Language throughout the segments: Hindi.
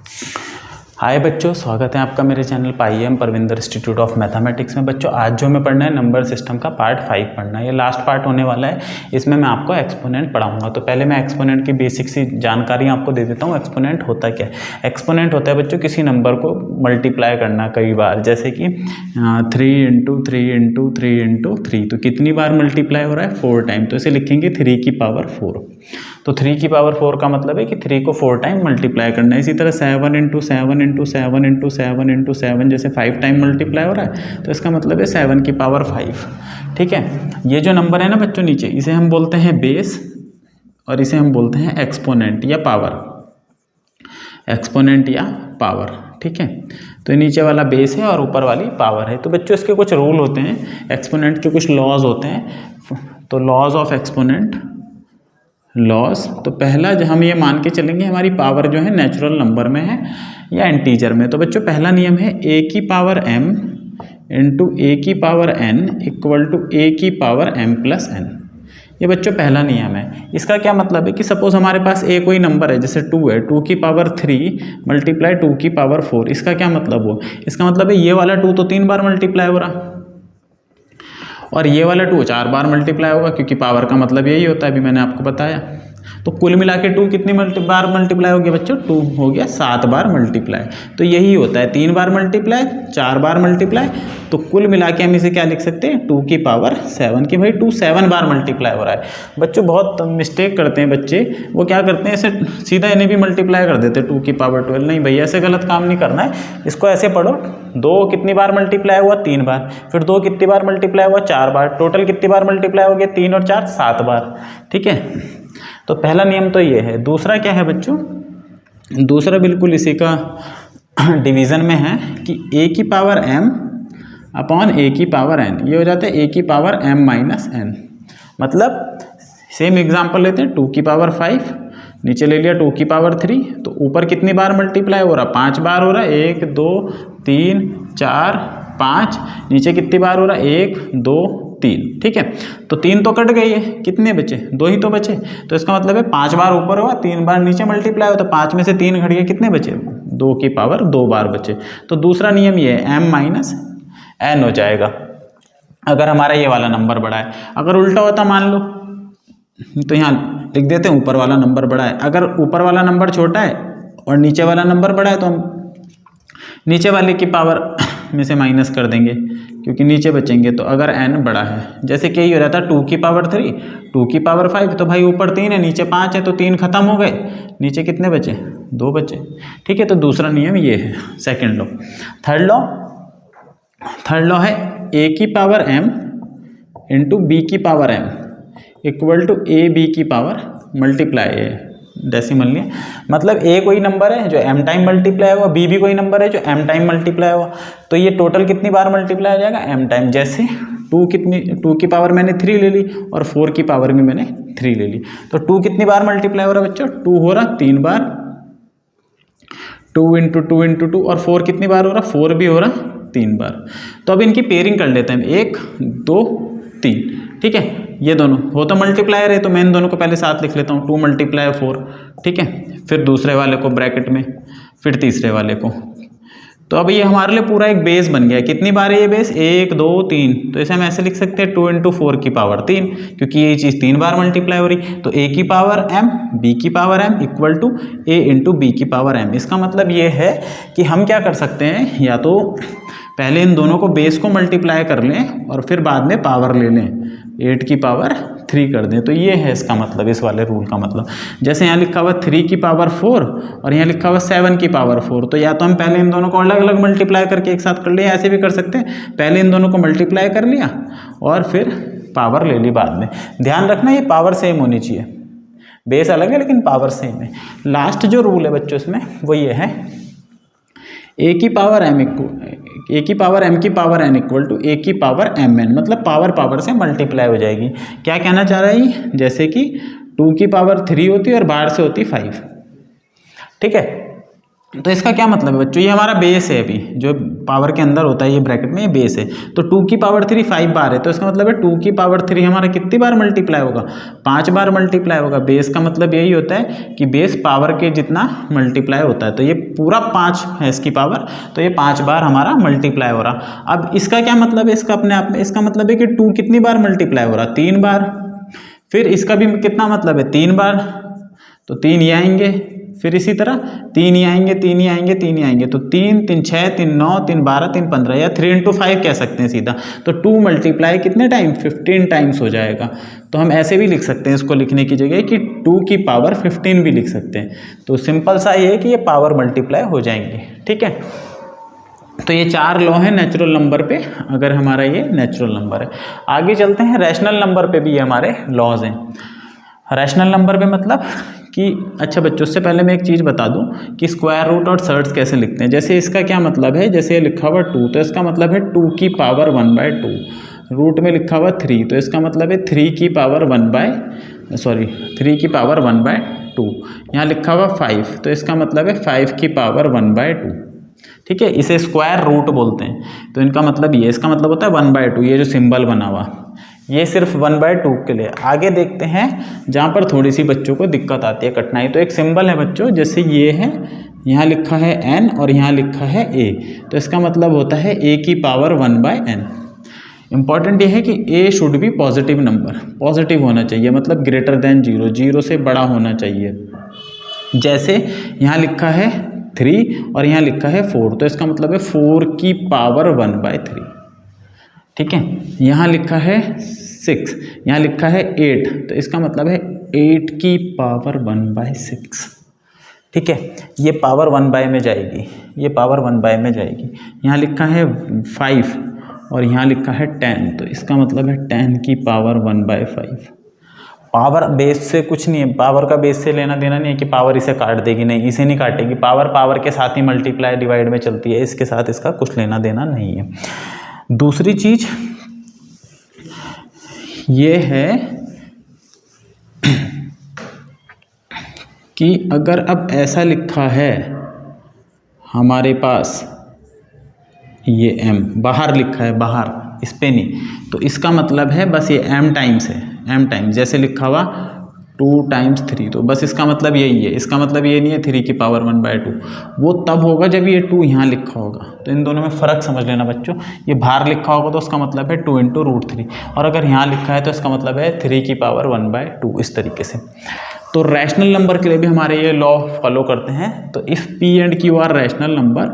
हाय बच्चों, स्वागत है आपका मेरे चैनल पाईएम परविंदर इंस्टीट्यूट ऑफ मैथमेटिक्स में। बच्चों आज जो हमें पढ़ना है नंबर सिस्टम का पार्ट 5 पढ़ना है। ये लास्ट पार्ट होने वाला है। इसमें मैं आपको एक्सपोनेंट पढ़ाऊंगा। तो पहले मैं एक्सपोनेंट की बेसिक सी जानकारी आपको दे देता हूँ। एक्सपोनेंट होता क्या है? एक्सपोनेंट होता है बच्चों किसी नंबर को मल्टीप्लाई करना कई बार, जैसे कि 3 × 3 × 3 × 3। तो कितनी बार मल्टीप्लाई हो रहा है? 4 टाइम। तो इसे लिखेंगे 3 की पावर 4। तो 3 की पावर 4 का मतलब है कि 3 को 4 टाइम मल्टीप्लाई करना है। इसी तरह 7 × 7 × 7 × 7 × 7 जैसे 5 टाइम मल्टीप्लाई हो रहा है, तो इसका मतलब है 7 की पावर 5। ठीक है, ये जो नंबर है ना बच्चों नीचे, इसे हम बोलते हैं बेस और इसे हम बोलते हैं एक्सपोनेंट या पावर। एक्सपोनेंट या पावर, ठीक है। तो नीचे वाला बेस है और ऊपर वाली पावर है। तो बच्चों इसके कुछ रूल होते हैं, एक्सपोनेंट के कुछ लॉज होते हैं। तो लॉज ऑफ एक्सपोनेंट, लॉस। तो पहला जो हम ये मान के चलेंगे हमारी पावर जो है नेचुरल नंबर में है या इंटीजर में। तो बच्चों पहला नियम है a की पावर m इंटू a की power n equal to a की पावर m प्लस n। ये बच्चों पहला नियम है। इसका क्या मतलब है कि सपोज हमारे पास a कोई नंबर है, जैसे 2 है, 2 की पावर 3 मल्टीप्लाई 2 की पावर 4। इसका क्या मतलब हो? इसका मतलब है ये वाला 2 तो 3 बार मल्टीप्लाई हो रहा और ये वाला 2 4 बार मल्टीप्लाई होगा, क्योंकि पावर का मतलब यही होता है, अभी मैंने आपको बताया। तो कुल मिला के 2 कितनी बार मल्टीप्लाई हो गया बच्चों? 2 हो गया 7 बार मल्टीप्लाई। तो यही होता है, 3 बार मल्टीप्लाई, 4 बार मल्टीप्लाई। तो कुल मिला के हम इसे क्या लिख सकते हैं? 2 की पावर 7 कि भाई 2 7 बार मल्टीप्लाई हो रहा है। बच्चों बहुत मिस्टेक करते हैं बच्चे, वो क्या करते हैं ऐसे सीधा इन्हें भी मल्टीप्लाई कर देते हैं 2 की पावर 12। नहीं भैया, ऐसे गलत काम नहीं करना है। इसको ऐसे पढ़ो, 2 कितनी बार मल्टीप्लाई हुआ? 3 बार। फिर 2 कितनी बार मल्टीप्लाई हुआ? 4 बार। टोटल कितनी बार मल्टीप्लाई हो गया? 3 और 4 7 बार। ठीक है, तो पहला नियम तो ये है। दूसरा क्या है बच्चों? दूसरा बिल्कुल इसी का डिवीज़न में है कि a की पावर m अपॉन a की पावर n। ये हो जाता है a की पावर m माइनस n। मतलब सेम एग्जांपल लेते हैं, 2 की पावर 5, नीचे ले लिया 2 की पावर 3। तो ऊपर कितनी बार मल्टीप्लाई हो रहा? 5 बार हो रहा है। 1 2 3 4 5। नीचे कितनी बार हो रहा है? 1 2 3। ठीक है, तो 3 तो कट गई है, कितने बचे? 2 ही तो बचे। तो इसका मतलब है 5 बार ऊपर हुआ, 3 बार नीचे मल्टीप्लाई हुआ, तो 5 में से 3 घट गए, कितने बचे? 2 की पावर 2 बार बचे। तो दूसरा नियम ये है, m माइनस n हो जाएगा अगर हमारा ये वाला नंबर बड़ा है। अगर उल्टा होता मान लो, तो यहाँ लिख देते हैं ऊपर वाला नंबर बड़ा है। अगर ऊपर वाला नंबर छोटा है और नीचे वाला नंबर बड़ा है, तो हम नीचे वाले की पावर में से माइनस कर देंगे, क्योंकि नीचे बचेंगे। तो अगर n बड़ा है, जैसे कि ये हो जाता है 2 की पावर 3, 2 की पावर 5। तो भाई ऊपर 3 है, नीचे 5 है, तो 3 खत्म हो गए, नीचे कितने बचे? 2 बचे। ठीक है, तो दूसरा नियम ये है, सेकेंड लॉ। थर्ड लॉ है a की पावर m इंटू b की power m equal to a b की पावर मल्टीप्लाई है डेसिमल लिया। मतलब a कोई नंबर है जो m टाइम मल्टीप्लाई हुआ, b भी कोई नंबर है जो m टाइम मल्टीप्लाई हुआ। तो ये टोटल कितनी बार मल्टीप्लाई हो जाएगा? m time. जैसे 2 की पावर मैंने 3 ले ली और 4 की पावर भी मैंने 3 ले ली। तो 2 कितनी बार मल्टीप्लाई हो रहा है बच्चों? 2 हो रहा 3 बार, 2 × 2 × 2। और 4 कितनी बार हो रहा? 4 भी हो रहा 3 बार। तो अब इनकी पेयरिंग कर लेते हैं, 1 2 3। ठीक है, ये दोनों हो तो मल्टीप्लायर है, तो मैं इन दोनों को पहले साथ लिख लेता हूँ, 2 × 4। ठीक है, फिर दूसरे वाले को ब्रैकेट में, फिर तीसरे वाले को। तो अब ये हमारे लिए पूरा एक बेस बन गया। कितनी बार है ये बेस? 1 2 3। तो इसे हम ऐसे लिख सकते हैं 2 × 4 की पावर 3, क्योंकि ये चीज़ 3 बार मल्टीप्लाई हो रही। तो a की पावर m b की power m equal to a × b की पावर m। इसका मतलब ये है कि हम क्या कर सकते हैं, या तो पहले इन दोनों को बेस को मल्टीप्लाई कर लें और फिर बाद में पावर ले लें, 8 की पावर 3 कर दें। तो ये है इसका मतलब, इस वाले रूल का मतलब। जैसे यहाँ लिखा हुआ 3 की पावर 4 और यहाँ लिखा हुआ 7 की पावर 4। तो या तो हम पहले इन दोनों को अलग अलग मल्टीप्लाई करके एक साथ कर लिया, ऐसे भी कर सकते हैं, पहले इन दोनों को मल्टीप्लाई कर लिया और फिर पावर ले ली बाद में। ध्यान रखना ये पावर सेम होनी चाहिए, बेस अलग है लेकिन पावर सेम है। लास्ट जो रूल है बच्चों इसमें वो ये है, a की पावर m की power n equal to a की पावर mn। मतलब पावर से मल्टीप्लाई हो जाएगी। क्या कहना चाह रहा है ये? जैसे कि 2 की पावर 3 होती है और बाहर से होती 5। ठीक है, तो इसका क्या मतलब है बच्चों, ये हमारा बेस है, अभी जो पावर के अंदर होता है ये ब्रैकेट में, ये बेस है। तो 2 की पावर 3 5 बार है, तो इसका मतलब है 2 की पावर 3 हमारा कितनी बार मल्टीप्लाई होगा, 5 बार मल्टीप्लाई होगा। बेस का मतलब यही होता है कि बेस पावर के जितना मल्टीप्लाई होता है, तो ये पूरा 5 है इसकी पावर, तो ये 5 बार हमारा मल्टीप्लाई हो रहा। अब इसका क्या मतलब है, इसका अपने आप में इसका मतलब है कि 2 कितनी बार मल्टीप्लाई हो रहा, 3 बार। फिर इसका भी कितना मतलब है, 3 बार, तो 3 ये आएंगे, फिर इसी तरह 3 ही आएंगे, 3 ही आएंगे, 3 ही आएंगे, तो 3 3 6 3 9 3 12 3 15, या 3 × 5 कह सकते हैं सीधा। तो 2 मल्टीप्लाई कितने टाइम, 15 टाइम्स हो जाएगा। तो हम ऐसे भी लिख सकते हैं इसको लिखने की जगह कि 2 की पावर 15 भी लिख सकते हैं। तो सिंपल सा ये है कि ये पावर मल्टीप्लाई हो जाएंगे, ठीक है। तो ये 4 लॉ है नेचुरल नंबर पे, अगर हमारा ये नेचुरल नंबर है। आगे चलते हैं, रैशनल नंबर पे भी ये हमारे लॉज हैं। रैशनल नंबर पे मतलब कि अच्छा बच्चों, उससे पहले मैं एक चीज़ बता दूं कि स्क्वायर रूट और सर्ड्स कैसे लिखते हैं। जैसे इसका क्या मतलब है, जैसे ये लिखा हुआ 2, तो इसका मतलब है 2 की पावर 1/2। रूट में लिखा हुआ 3, तो इसका मतलब है 3 की पावर 3 की पावर 1/2। यहाँ लिखा हुआ 5, तो इसका मतलब है 5 की पावर 1/2, ठीक है। इसे स्क्वायर रूट बोलते हैं। तो इनका मतलब ये, इसका मतलब होता है 1/2, ये जो सिंबल बना हुआ ये सिर्फ 1/2 के लिए। आगे देखते हैं जहाँ पर थोड़ी सी बच्चों को दिक्कत आती है, कठिनाई। तो एक सिंबल है बच्चों, जैसे ये है, यहाँ लिखा है n और यहाँ लिखा है a, तो इसका मतलब होता है a की पावर 1/n। इंपॉर्टेंट ये है कि a should be positive number, positive होना चाहिए, मतलब ग्रेटर देन 0, 0 से बड़ा होना चाहिए। जैसे यहाँ लिखा है 3 और यहाँ लिखा है 4, तो इसका मतलब है 4 की पावर 1/3, ठीक है। यहाँ लिखा है 6, यहाँ लिखा है 8, तो इसका मतलब है 8 की पावर 1/6, ठीक है। ये पावर 1 में जाएगी, ये पावर 1 में जाएगी। यहाँ लिखा है 5 और यहाँ लिखा है 10, तो इसका मतलब है 10 की पावर 1/5। पावर बेस से कुछ नहीं है, पावर का बेस से लेना देना नहीं है कि पावर इसे काट देगी, नहीं, इसे नहीं काटेगी। पावर पावर के साथ ही मल्टीप्लाई डिवाइड में चलती है, इसके साथ इसका कुछ लेना देना नहीं है। दूसरी चीज ये है कि अगर अब ऐसा लिखा है हमारे पास, ये m बाहर लिखा है, बाहर इस पे नहीं, तो इसका मतलब है बस ये m टाइम्स है, m टाइम्स। जैसे लिखा हुआ 2 × 3, तो बस इसका मतलब यही है। इसका मतलब ये नहीं है 3 की पावर 1/2, वो तब होगा जब ये 2 यहाँ लिखा होगा। तो इन दोनों में फ़र्क समझ लेना बच्चों। ये बाहर लिखा होगा तो उसका मतलब है 2 × √3, और अगर यहाँ लिखा है तो इसका मतलब है 3 की पावर 1/2, इस तरीके से। तो रैशनल नंबर के लिए भी हमारे ये लॉ फॉलो करते हैं। तो if P and Q are rational number,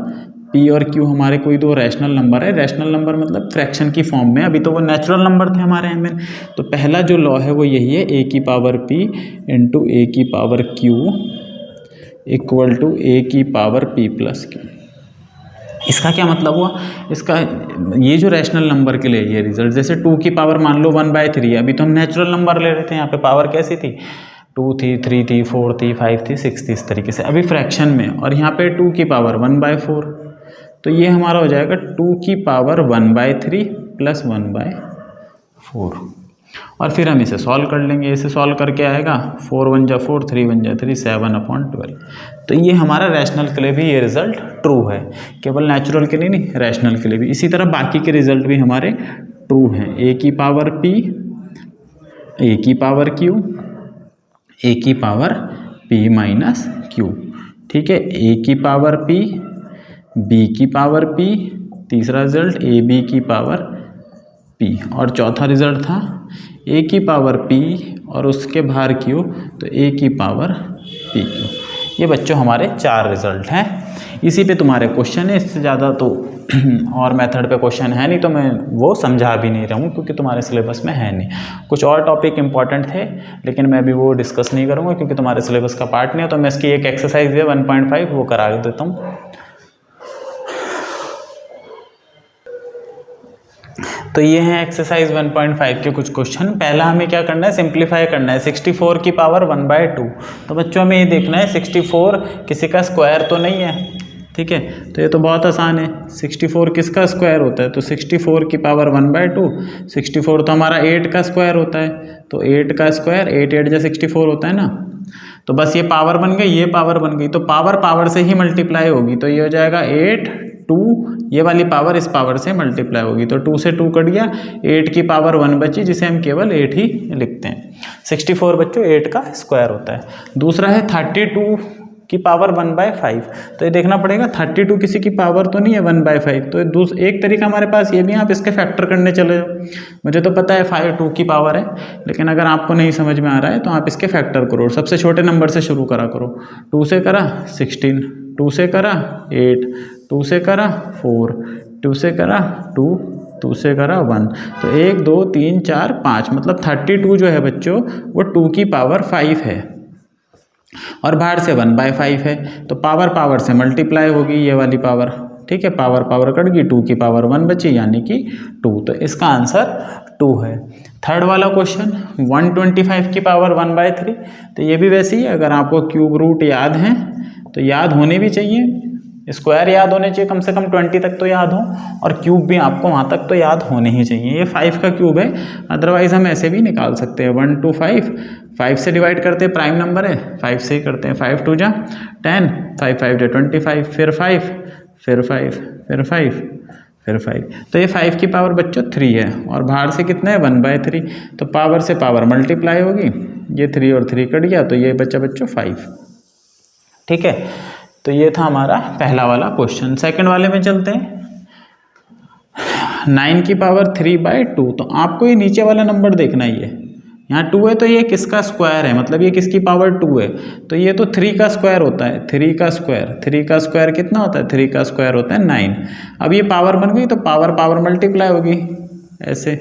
P और Q हमारे कोई दो रैशनल नंबर है। रैशनल नंबर मतलब फ्रैक्शन की फॉर्म में, अभी तो वो नेचुरल नंबर थे हमारे यहाँ में। तो पहला जो लॉ है वो यही है, a की पावर p इंटू a की power q equal to a की पावर p प्लस q। इसका क्या मतलब हुआ, इसका ये जो रैशनल नंबर के लिए ये रिजल्ट, जैसे 2 की पावर मान लो 1/3 है, अभी तो हम नेचुरल नंबर ले रहे थे, यहाँ पे पावर कैसी थी, 2 थी, 3 थी, 4 थी, 5 थी, 6 थी, इस तरीके से। अभी फ्रैक्शन में, और यहाँ पे 2 की पावर 1/4, तो ये हमारा हो जाएगा 2 की पावर 1/3 प्लस 1/4। और फिर हम इसे सॉल्व कर लेंगे। इसे सॉल्व करके आएगा 4 × 1 = 4, 3 × 1 = 3, 7/12। तो ये हमारा रैशनल के लिए भी ये रिजल्ट ट्रू है, केवल नेचुरल के लिए नहीं, रैशनल के लिए भी। इसी तरह बाकी के रिजल्ट भी हमारे ट्रू हैं। a की पावर p, a की पावर q, a की पावर p माइनस q, ठीक है। a की पावर p, b की पावर p, तीसरा रिजल्ट ab की पावर p, और चौथा रिजल्ट था a की पावर p और उसके बाहर q, तो a की पावर pq। ये बच्चों हमारे 4 रिजल्ट हैं। इसी पे तुम्हारे क्वेश्चन है, इससे ज़्यादा तो और मेथड पे क्वेश्चन है नहीं, तो मैं वो समझा भी नहीं रहा हूँ क्योंकि तुम्हारे सिलेबस में है नहीं। कुछ और टॉपिक इंपॉर्टेंट थे लेकिन मैं अभी वो डिस्कस नहीं करूँगा क्योंकि तुम्हारे सिलेबस का पार्ट नहीं है। तो मैं इसकी एक एक्सरसाइज है 1.5 वो करा देता हूँ। तो ये है एक्सरसाइज 1.5 के कुछ क्वेश्चन। पहला हमें क्या करना है, सिंप्लीफाई करना है 64 की पावर 1/2। तो बच्चों हमें ये देखना है 64 किसी का स्क्वायर तो नहीं है, ठीक है। तो ये तो बहुत आसान है, 64 किसका स्क्वायर होता है, तो 64 की पावर 1/2, 64 तो हमारा 8 का स्क्वायर होता है, तो 8 का स्क्वायर 8 8 जा 64 होता है ना। तो बस ये पावर बन गई, ये पावर बन गई, तो पावर पावर से ही मल्टीप्लाई होगी, तो ये हो जाएगा 8 2, ये वाली पावर इस पावर से मल्टीप्लाई होगी, तो 2 से 2 कट गया, 8 की पावर 1 बची, जिसे हम केवल 8 ही लिखते हैं। 64 बच्चों 8 का स्क्वायर होता है। दूसरा है 32 की पावर 1/5, तो ये देखना पड़ेगा 32 किसी की पावर तो नहीं है 1/5, तो एक तरीका हमारे पास ये भी, आप इसके फैक्टर करने चले जाओ। मुझे तो पता है 5 2 की पावर है, लेकिन अगर आपको नहीं समझ में आ रहा है तो आप इसके फैक्टर करो, सबसे छोटे नंबर से शुरू करा करो। 2 से करा 16, 2 से करा 8, 2 से करा 4, 2 से करा 2, 2 से करा 1, तो 1 2 3 4 5, मतलब 32 जो है बच्चों वो 2 की पावर 5 है, और बाहर से 1/5 है, तो पावर पावर से मल्टीप्लाई होगी ये वाली पावर, ठीक है। पावर पावर कट गई, 2 की पावर 1 बची, यानी कि 2, तो इसका आंसर 2 है। थर्ड वाला क्वेश्चन 125 की पावर 1/3, तो ये भी वैसे ही, अगर आपको क्यूब रूट याद है तो याद होने भी चाहिए, स्क्वायर याद होने चाहिए, कम से कम 20 तक तो याद हो, और क्यूब भी आपको वहाँ तक तो याद होने ही चाहिए। ये 5 का क्यूब है, अदरवाइज हम ऐसे भी निकाल सकते हैं, 1 2 5, 5 से डिवाइड करते हैं, प्राइम नंबर है 5 से ही करते हैं, 5 2 जा 10, 5 5 जा 25, फिर 5 फिर 5 फिर 5 फिर 5, तो ये 5 की पावर बच्चों 3 है, और बाहर से कितना है 1/3, तो पावर से पावर मल्टीप्लाई होगी, ये 3 और 3 कट गया, तो ये बच्चा बच्चों 5, ठीक है। तो ये था हमारा पहला वाला क्वेश्चन। सेकंड वाले में चलते हैं, 9 की पावर 3/2, तो आपको ये नीचे वाला नंबर देखना ही है, यहाँ 2 है तो ये किसका स्क्वायर है, मतलब ये किसकी पावर 2 है, तो ये तो 3 का स्क्वायर होता है, 3 का स्क्वायर, 3 का स्क्वायर कितना होता है, 3 का स्क्वायर होता है 9। अब ये पावर बन गई तो पावर पावर मल्टीप्लाई होगी ऐसे,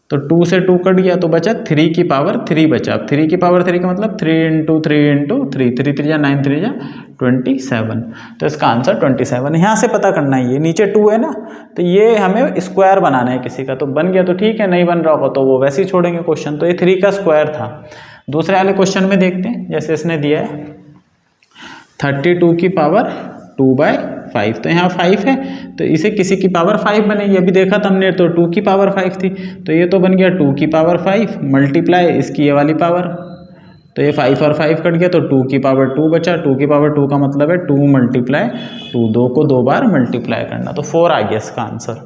तो 2 से 2 कट गया, तो बचा 3 की पावर 3 बचा। अब 3 की पावर 3 का मतलब 3 × 3 × 3, 3 3 जा 9, 3 जा 27, तो इसका आंसर 27। यहाँ से पता करना है, ये नीचे 2 है ना, तो ये हमें स्क्वायर बनाना है किसी का, तो बन गया तो ठीक है, नहीं बन रहा होगा तो वो वैसे ही छोड़ेंगे क्वेश्चन। तो ये 3 का स्क्वायर था। दूसरे वाले क्वेश्चन में देखते हैं, जैसे इसने दिया है 32 की पावर 2/5, तो यहाँ 5 है तो इसे किसी की पावर 5 बनेगी, अभी देखा था हमने तो 2 की पावर 5 थी, तो ये तो बन गया 2 की पावर 5 मल्टीप्लाई इसकी ये वाली पावर, तो ये 5 और 5 कट गया, तो 2 की पावर 2 बचा। 2 की पावर 2 का मतलब है 2 × 2, 2 को 2 बार मल्टीप्लाई करना, तो 4 आ गया इसका आंसर।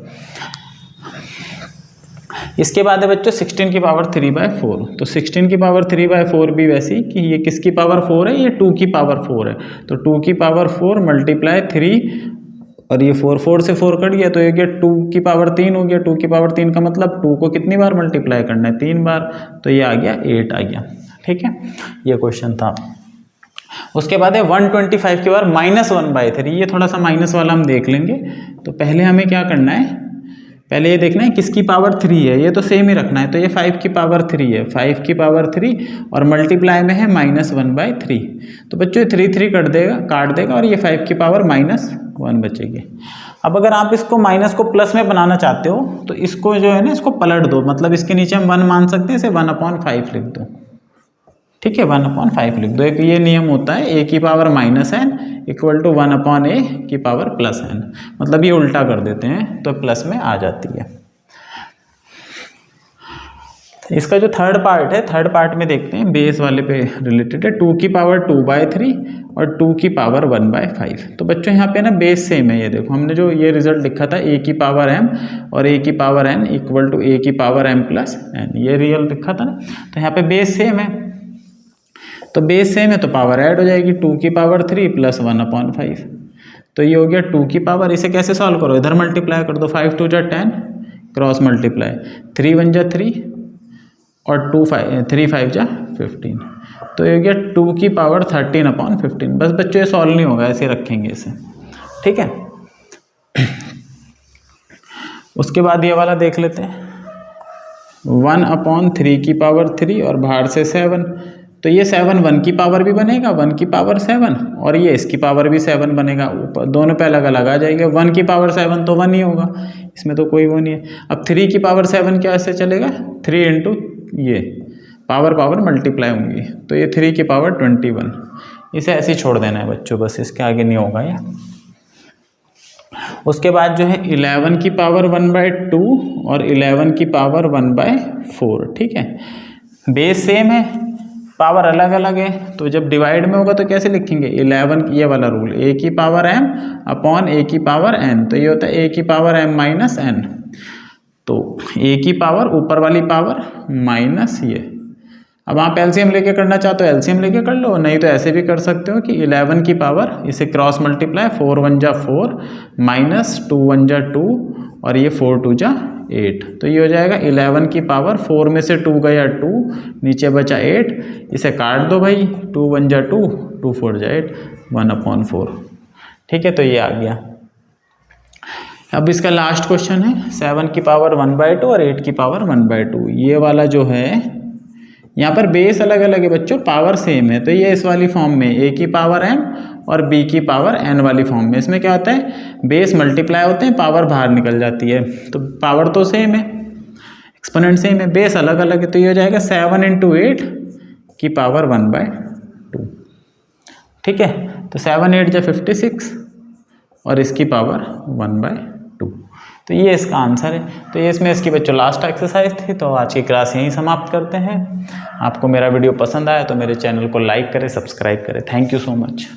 इसके बाद है बच्चों 16 की पावर 3/4, तो 16 की पावर 3/4 भी वैसी कि ये किसकी पावर 4 है, ये 2 की पावर 4 है, तो 2 की पावर 4 मल्टीप्लाई 3, और ये 4 4 से 4 कट गया, तो ये गया 2 की पावर 3 हो गया। 2 की पावर 3 का मतलब 2 को कितनी बार मल्टीप्लाई करना है, 3 बार, तो ये आ गया 8 आ गया, ठीक है। ये क्वेश्चन था। उसके बाद है 125 की पावर -1/3, ये थोड़ा सा माइनस वाला हम देख लेंगे। तो पहले हमें क्या करना है, पहले ये देखना है किसकी पावर 3 है, ये तो सेम ही रखना है, तो ये 5 की पावर 3 है, 5 की पावर 3 और मल्टीप्लाई में है -1/3, तो बच्चों 3 3 काट देगा और ये 5 की पावर -1 बचेगी। अब अगर आप इसको माइनस को प्लस में बनाना चाहते हो तो इसको जो है ना, इसको पलट दो, मतलब इसके नीचे हम 1 मान सकते हैं, इसे 1/5 लिख दो, ठीक है, 1/5 लिख दो। एक ये नियम होता है a की पावर -n = 1/a की पावर +n, मतलब ये उल्टा कर देते हैं तो प्लस में आ जाती है। इसका जो थर्ड पार्ट है, थर्ड पार्ट में देखते हैं, बेस वाले पे रिलेटेड है, 2 की पावर 2/3 और 2 की पावर 1/5। तो बच्चों यहाँ पे ना बेस सेम है, ये देखो हमने जो ये रिजल्ट लिखा था a की पावर m और a की पावर n = a की पावर m + n, ये रियल लिखा था ना, तो यहाँ पे बेस सेम है, तो बेस सेम है तो पावर ऐड हो जाएगी, 2 की पावर 3 + 1/5, तो ये हो गया 2 की पावर। इसे कैसे सॉल्व करो, इधर मल्टीप्लाई कर दो, 5 2 जा 10, क्रॉस मल्टीप्लाई, 3 1 जा 3 और 3 5 जा 15, तो ये हो गया 2 की पावर 13/15। बस बच्चों ये सॉल्व नहीं होगा, ऐसे रखेंगे इसे, ठीक है। उसके बाद ये वाला देख लेते हैं, 1/3 की पावर 3 और बाहर से 7, तो ये 7 1 की पावर भी बनेगा, 1 की पावर 7, और ये इसकी पावर भी 7 बनेगा, ऊपर दोनों पे अलग अलग आ जाएगा। 1 की पावर 7 तो 1 ही होगा, इसमें तो कोई वो नहीं है। अब 3 की पावर 7 क्या ऐसे चलेगा, 3 × ये पावर पावर मल्टीप्लाई होंगी, तो ये 3 की पावर 21, इसे ऐसे ही छोड़ देना है बच्चों, बस इसके आगे नहीं होगा ये। उसके बाद जो है 11 की पावर 1/2 और 11 की पावर 1/4, ठीक है। बेस सेम है, पावर अलग अलग है, तो जब डिवाइड में होगा तो कैसे लिखेंगे, 11, ये वाला रूल, a की पावर m अपॉन a की पावर n, तो ये होता है a की पावर m माइनस n। तो a की पावर ऊपर वाली पावर माइनस ये। अब आप एलसीएम लेके करना चाहते हो एलसीएम लेके कर लो, नहीं तो ऐसे भी कर सकते हो कि 11 की पावर इसे क्रॉस मल्टीप्लाई, 4 1 जा 4 माइनस 2 1 जा 2 और ये 4 2 जा 8, तो ये हो जाएगा 11 की पावर 4 में से 2 गया 2, नीचे बचा 8, इसे काट दो भाई, 2 1 जा 2, 2 4 जा 8, 1/4, ठीक है। तो ये आ गया। अब इसका लास्ट क्वेश्चन है 7 की पावर 1/2 और 8 की पावर 1/2। ये वाला जो है यहाँ पर बेस अलग अलग है बच्चों, पावर सेम है, तो ये इस वाली फॉर्म में a की पावर m और b की पावर n वाली फॉर्म में, इसमें क्या होता है बेस मल्टीप्लाई होते हैं, पावर बाहर निकल जाती है, तो पावर तो सेम है, एक्सपोनेंट सेम है, बेस अलग अलग है, तो ये हो जाएगा 7 × 8 की पावर 1/2, ठीक है। तो 7 8 जा 56 और इसकी पावर 1/2, तो ये इसका आंसर है। तो ये इसमें इसकी बच्चों लास्ट एक्सरसाइज थी। तो आज की क्लास यहीं समाप्त करते हैं। आपको मेरा वीडियो पसंद आया तो मेरे चैनल को लाइक करें, सब्सक्राइब करें। Thank you so much.